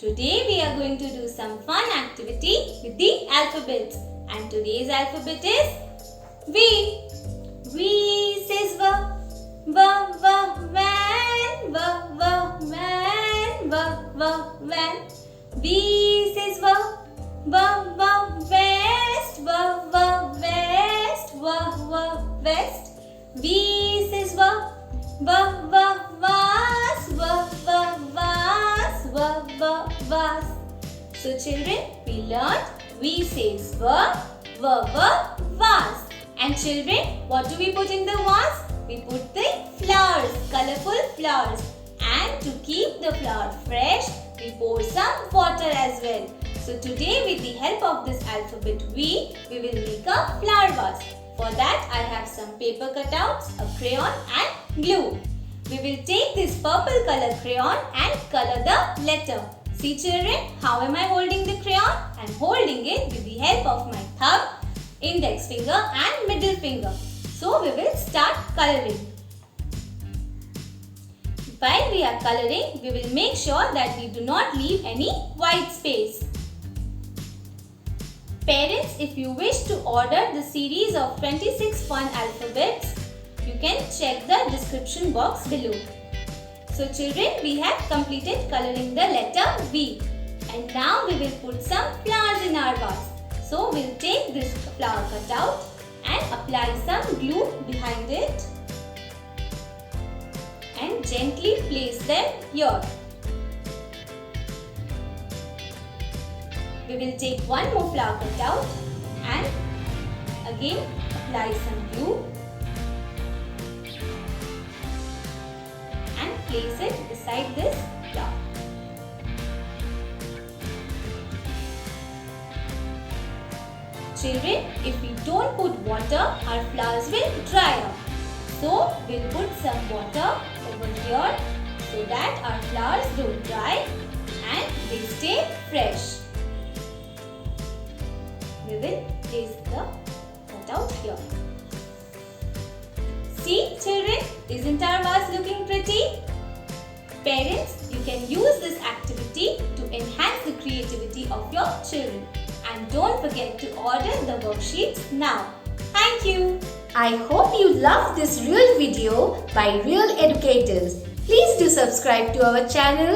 Today we are going to do some fun activity with the alphabets. And today's alphabet is V. V says V. V, V, van. V, V, van. V, V, van. V says V. V, V, vest. V, V, vest. V, V, vest. V says V. V, V, vase. V, V, vase. V, V, vase. So children, we learned V says V, V, V, vase. And children, what do we put in the vase? We put the flowers, colorful flowers. And to keep the flower fresh, we pour some water as well. So today with the help of this alphabet V, we will make a flower vase. For that I have some paper cutouts, a crayon and glue. We will take this purple color crayon and color the letter. See children, how am I holding the crayon? I am holding it with the help of my thumb, index finger and middle finger. So we will start coloring. While we are coloring, we will make sure that we do not leave any white space. Parents, if you wish to order the series of 26 fun alphabets, you can check the description box below. So children, we have completed coloring the letter V. And now we will put some flowers in our vase. So we'll take this flower cutout and apply some glue behind it and gently place them here. We will take one more flower cutout and again apply some glue and place it beside this flower. Children, if we don't put water, our flowers will dry up. So, we'll put some water over here so that our flowers don't dry and they stay fresh. We will place the cutout here. See children, isn't our vase looking pretty? Parents, you can use this activity to enhance the creativity of your children. And don't forget to order the worksheets now. Thank you. I hope you loved this real video by Real Educators. Please do subscribe to our channel.